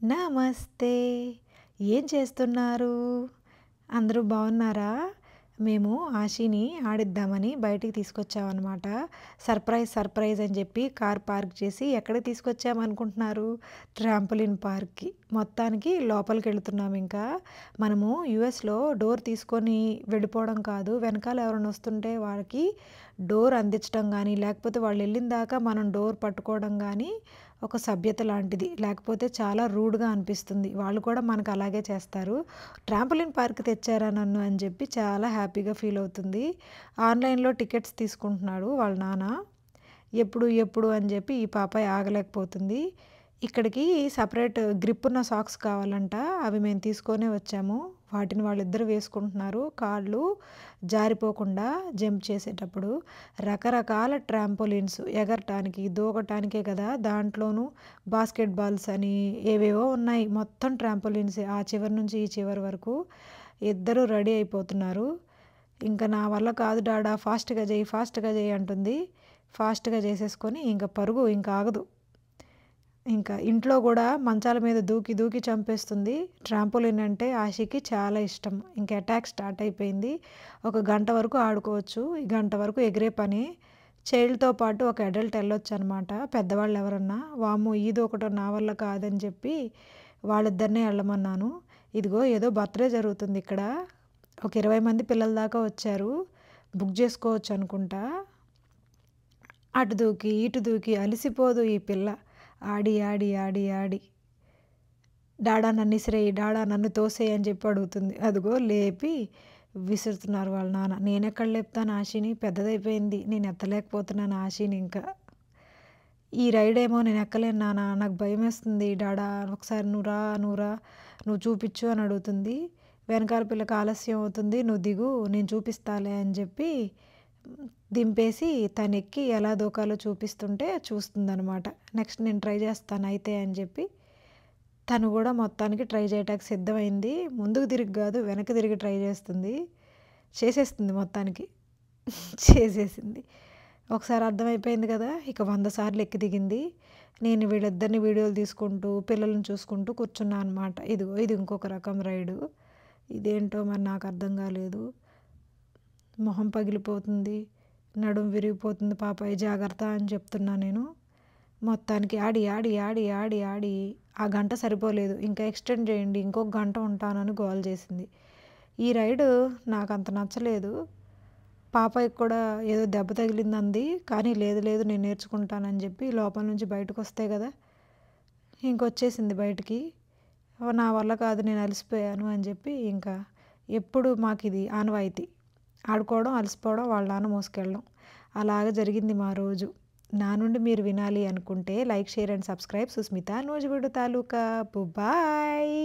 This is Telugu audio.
నమస్తే. ఏం చేస్తున్నారు? అందరూ బావున్నారా? మేము ఆషిని ఆడిద్దామని బయటికి తీసుకొచ్చామనమాట. సర్ప్రైజ్ అని జెప్పి కార్ పార్క్ చేసి ఎక్కడికి తీసుకొచ్చామనుకుంటున్నారు? ట్రాంపోలిన్ పార్క్‌కి. మొత్తానికి లోపలికెళ్తున్నామింకా. మనము యూఎస్‌లో డోర్ తీసుకొని వెళ్ళిపోవడం కాదు. వెనకాల ఎవరైనా వస్తుంటే వాళ్ళకి డోర్ అందించడం గానీ, లేకపోతే వాళ్ళెళ్ళిన దాకా మనం డోర్ పట్టుకోవడం గానీ, ఒక సభ్యత లాంటిది. లేకపోతే చాలా రూడ్‌గా అనిపిస్తుంది. వాళ్ళు కూడా మనకు అలాగే చేస్తారు. ట్రాంపోలిన్ పార్క్ తెచ్చారా నన్ను అని చెప్పి చాలా హ్యాపీగా ఫీల్ అవుతుంది. ఆన్‌లైన్‌లో టికెట్స్ తీసుకుంటున్నాడు వాళ్ళ నాన్న. ఎప్పుడు, ఎప్పుడు అని చెప్పి ఈ పాపాయి ఆగలేకపోతుంది. ఇక్కడికి సెపరేట్ గ్రిప్ ఉన్న సాక్స్ కావాలంట. అవి మేము తీసుకొనే వచ్చాము. వాటిని వాళ్ళిద్దరూ వేసుకుంటున్నారు. కాళ్ళు జారిపోకుండా జంప్ చేసేటప్పుడు. రకరకాల ట్రాంపోలిన్స్ ఎగరటానికి, దూకటానికే కదా! దాంట్లోనూ బాస్కెట్ బాల్స్ అని ఏవేవో ఉన్నాయి. మొత్తం ట్రాంపోలిన్సే. ఆ చివరి నుంచి ఈ చివరి వరకు. ఇద్దరూ రెడీ అయిపోతున్నారు. ఇంక నా వల్ల కాదు డాడా ఫాస్ట్‌గా చెయ్యి అంటుంది. ఫాస్ట్‌గా చేసేసుకొని ఇంక పరుగు ఇంక ఆగదు. ఇంకా ఇంట్లో గూడా మంచాల మీద దూకి దూకి చంపేస్తుంది. ట్రాంపోలిన్ అంటే ఆషికి చాలా ఇష్టం. ఇంక అటాక్ స్టార్ట్ అయిపోయింది. ఒక గంట వరకు ఆడుకోవచ్చు. ఈ గంట వరకు ఎగిరే పనే. చైల్డ్‌తో పాటు ఒక అడల్ట్ ఎళ్ళొచ్చనమాట. పెద్దవాళ్ళెవరన్నా. వామ్మో! ఈ దూకటం నా వల్ల కాదని చెప్పి వాళ్ళిద్దరినే ఎళ్ళమన్నాను. ఇదిగో ఏదో బర్త్‌డే జరుగుతుందిక్కడ. ఒక 20 మంది పిల్లల దాకా వచ్చారు. బుక్ జేసుకోవచ్చనుకుంటా. అటు దూకి, ఇటు దూకి అలిసిపోదు ఈ పిల్ల. ఆడి. డాడా నన్నిసిరేయి, డాడా నన్ను తోసేయి అని చెప్పి అడుగుతుంది. అదిగో లేపి విసురుతున్నారు వాళ్ళ నాన్న. నేనెక్కడ లేపుతాను ఆషిని, పెద్దదైపోయింది. నేను ఎత్తలేకపోతున్నాను ఆషిని ఇంకా. ఈ రైడేమో నేను ఎక్కలేను నాన్న, నాకు భయమేస్తుంది డాడా, ఒకసారి నువ్వు చూపిచ్చు అని అడుగుతుంది. వెనకాల పిల్లకి ఆలస్యం అవుతుంది, నువ్వు దిగు నేను చూపిస్తాలే అని చెప్పి దింపేసి తనెక్కి ఎలా దూకాలో చూపిస్తుంటే చూస్తుందనమాట. నెక్స్ట్ నేను ట్రై చేస్తాను అయితే అని చెప్పి తను కూడా మొత్తానికి ట్రై చేయటానికి సిద్ధమైంది. ముందుకు తిరిగి కాదు వెనక్కి తిరిగి ట్రై చేస్తుంది. చేసేస్తుంది మొత్తానికి. చేసేసింది. ఒకసారి అర్థమైపోయింది కదా! ఇక 100 సార్లు ఎక్కి దిగింది. నేను వీళ్ళిద్దరిని వీడియోలు తీసుకుంటూ, పిల్లల్ని చూసుకుంటూ కూర్చున్నా అనమాట. ఇదిగో ఇది ఇంకొక రకం రైడు. ఇదేంటో మరి నాకు అర్థం కాలేదు. మొహం పగిలిపోతుంది. నడుం విరిగిపోతుంది పాపాయి జాగ్రత్త అని చెప్తున్నా నేను. మొత్తానికి ఆడి ఆ గంట సరిపోలేదు. ఇంకా ఎక్స్టెండ్ చేయండి. ఇంకొక గంట ఉంటానని గోల చేసింది. ఈ రైడు నాకంత నచ్చలేదు. పాపాయికి కూడా ఏదో దెబ్బ తగిలిందంది. కానీ లేదు నేను నేర్చుకుంటానని చెప్పి లోపల నుంచి బయటకొస్తే కదా! ఇంకొచ్చేసింది బయటికి. నా వల్ల కాదు నేను అలసిపోయాను అని చెప్పి ఇంకా ఎప్పుడు మాకిది ఆనవాయితీ. ఆడుకోవడం, అలసిపోవడం, వాళ్ళ నాన్న మోసుకెళ్ళడం. అలాగ జరిగింది మా రోజు. నా నుండి మీరు వినాలి అనుకుంటే like, share and subscribe Susmita Nuzvid taluka. Bye.